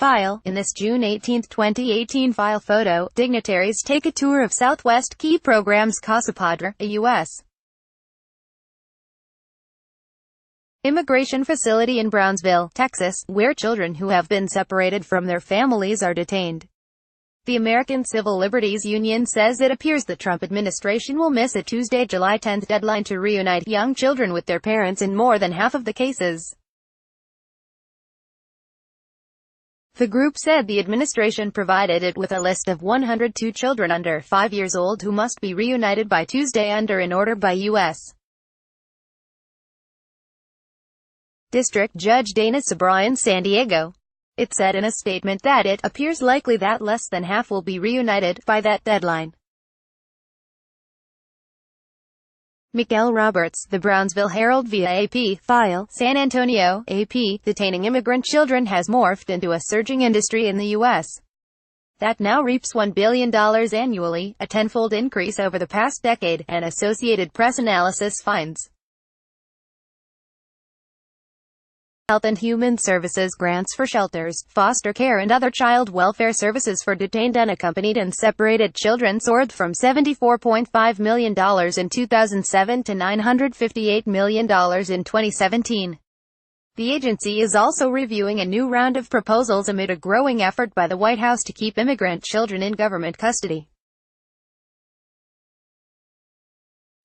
File. In this June 18, 2018 file photo, dignitaries take a tour of Southwest Key Program's Casa Padre, a U.S. immigration facility in Brownsville, Texas, where children who have been separated from their families are detained. The American Civil Liberties Union says it appears the Trump administration will miss a Tuesday, July 10 deadline to reunite young children with their parents in more than half of the cases. The group said the administration provided it with a list of 102 children under 5 years old who must be reunited by Tuesday under an order by U.S. District Judge Dana Sobrino, San Diego. It said in a statement that it appears likely that less than half will be reunited by that deadline. Mikael Roberts, The Brownsville Herald via AP. File. San Antonio, AP. Detaining immigrant children has morphed into a surging industry in the U.S. that now reaps $1 billion annually, a tenfold increase over the past decade, an Associated Press analysis finds. Health and Human Services grants for shelters, foster care and other child welfare services for detained unaccompanied and separated children soared from $74.5 million in 2007 to $958 million in 2017. The agency is also reviewing a new round of proposals amid a growing effort by the White House to keep immigrant children in government custody.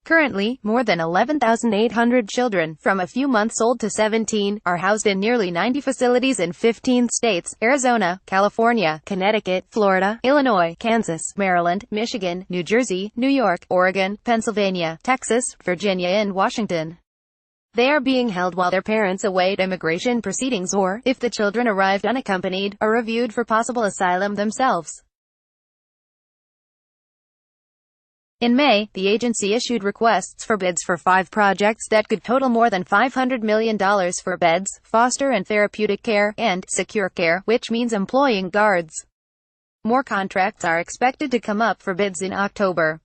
Currently, more than 11,800 children, from a few months old to 17, are housed in nearly 90 facilities in 15 states: Arizona, California, Connecticut, Florida, Illinois, Kansas, Maryland, Michigan, New Jersey, New York, Oregon, Pennsylvania, Texas, Virginia and Washington. They are being held while their parents await immigration proceedings or, if the children arrived unaccompanied, are reviewed for possible asylum themselves. In May, the agency issued requests for bids for 5 projects that could total more than $500 million for beds, foster and therapeutic care, and secure care, which means employing guards. More contracts are expected to come up for bids in October.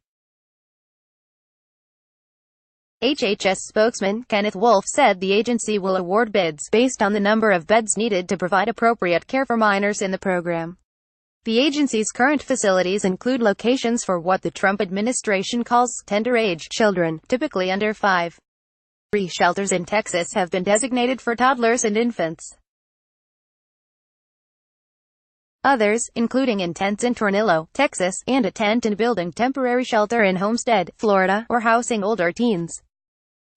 HHS spokesman Kenneth Wolf said the agency will award bids based on the number of beds needed to provide appropriate care for minors in the program. The agency's current facilities include locations for what the Trump administration calls tender-age children, typically under 5. 3 shelters in Texas have been designated for toddlers and infants. Others, including in tents in Tornillo, Texas, and a tent and building temporary shelter in Homestead, Florida, or housing older teens.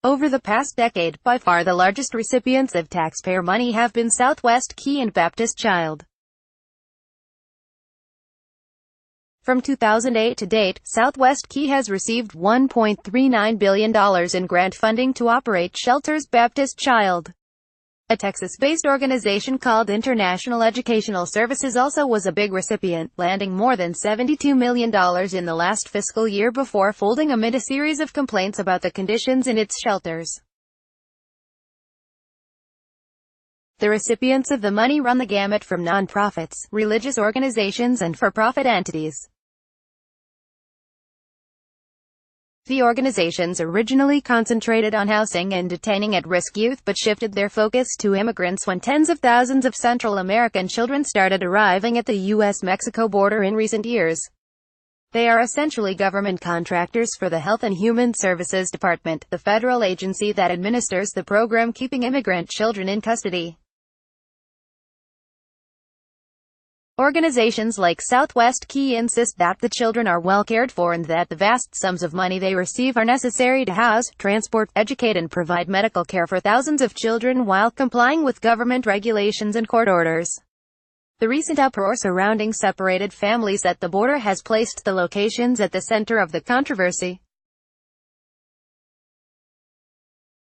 Over the past decade, by far the largest recipients of taxpayer money have been Southwest Key and Baptist Child. From 2008 to date, Southwest Key has received $1.39 billion in grant funding to operate shelters. Baptist Child, a Texas-based organization called International Educational Services, also was a big recipient, landing more than $72 million in the last fiscal year before folding amid a series of complaints about the conditions in its shelters. The recipients of the money run the gamut from nonprofits, religious organizations and for-profit entities. The organizations originally concentrated on housing and detaining at-risk youth but shifted their focus to immigrants when tens of thousands of Central American children started arriving at the U.S.-Mexico border in recent years. They are essentially government contractors for the Health and Human Services Department, the federal agency that administers the program keeping immigrant children in custody. Organizations like Southwest Key insist that the children are well cared for and that the vast sums of money they receive are necessary to house, transport, educate and provide medical care for thousands of children while complying with government regulations and court orders. The recent uproar surrounding separated families at the border has placed the locations at the center of the controversy.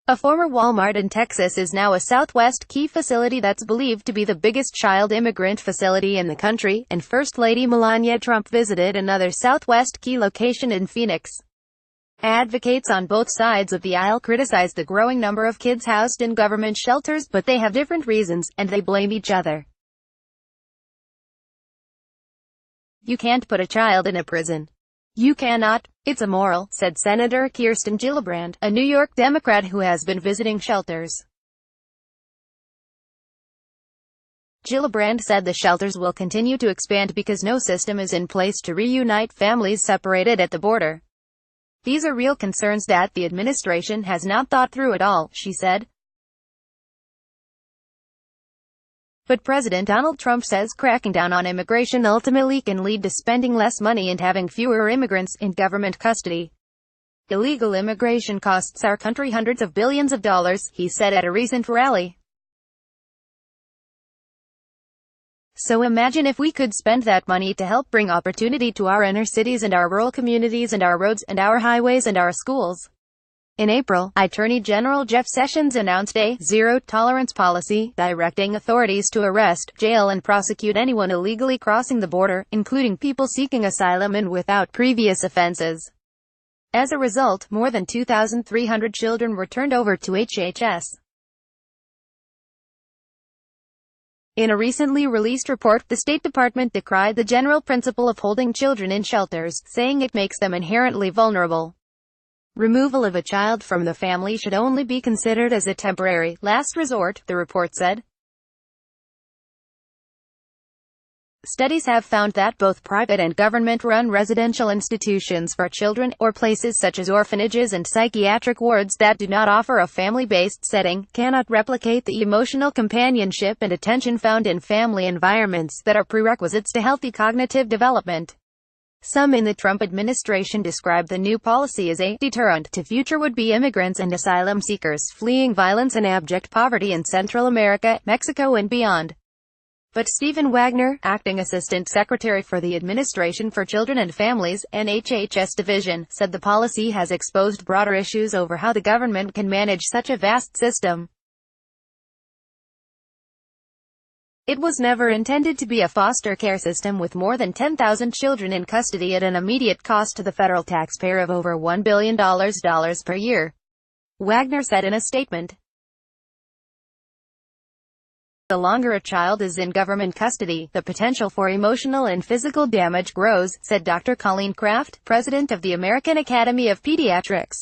A former Walmart in Texas is now a Southwest Key facility that's believed to be the biggest child immigrant facility in the country, and First Lady Melania Trump visited another Southwest Key location in Phoenix. Advocates on both sides of the aisle criticize the growing number of kids housed in government shelters, but they have different reasons, and they blame each other. You can't put a child in a prison. You cannot. It's immoral, said Senator Kirsten Gillibrand, a New York Democrat who has been visiting shelters. Gillibrand said the shelters will continue to expand because no system is in place to reunite families separated at the border. These are real concerns that the administration has not thought through at all, she said. But President Donald Trump says cracking down on immigration ultimately can lead to spending less money and having fewer immigrants in government custody. Illegal immigration costs our country hundreds of billions of dollars, he said at a recent rally. So imagine if we could spend that money to help bring opportunity to our inner cities and our rural communities and our roads and our highways and our schools. In April, Attorney General Jeff Sessions announced a zero-tolerance policy, directing authorities to arrest, jail and prosecute anyone illegally crossing the border, including people seeking asylum and without previous offenses. As a result, more than 2,300 children were turned over to HHS. In a recently released report, the State Department decried the general principle of holding children in shelters, saying it makes them inherently vulnerable. Removal of a child from the family should only be considered as a temporary, last resort, the report said. Studies have found that both private and government-run residential institutions for children, or places such as orphanages and psychiatric wards that do not offer a family-based setting, cannot replicate the emotional companionship and attention found in family environments that are prerequisites to healthy cognitive development. Some in the Trump administration describe the new policy as a deterrent to future would-be immigrants and asylum seekers fleeing violence and abject poverty in Central America, Mexico and beyond. But Stephen Wagner, acting Assistant Secretary for the Administration for Children and Families, HHS Division, said the policy has exposed broader issues over how the government can manage such a vast system. It was never intended to be a foster care system with more than 10,000 children in custody at an immediate cost to the federal taxpayer of over $1 billion per year, Wagner said in a statement. The longer a child is in government custody, the potential for emotional and physical damage grows, said Dr. Colleen Kraft, president of the American Academy of Pediatrics.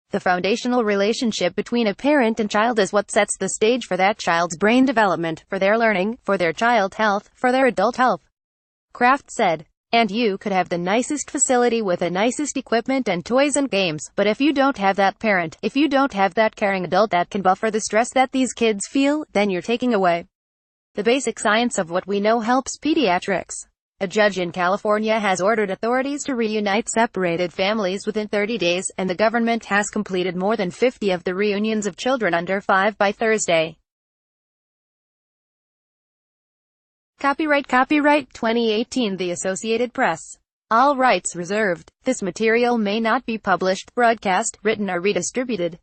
The foundational relationship between a parent and child is what sets the stage for that child's brain development, for their learning, for their child health, for their adult health, Kraft said. And you could have the nicest facility with the nicest equipment and toys and games, but if you don't have that parent, if you don't have that caring adult that can buffer the stress that these kids feel, then you're taking away the basic science of what we know helps pediatrics. A judge in California has ordered authorities to reunite separated families within 30 days, and the government has completed more than 50 of the reunions of children under 5 by Thursday. Copyright 2018 The Associated Press. All rights reserved. This material may not be published, broadcast, written or redistributed.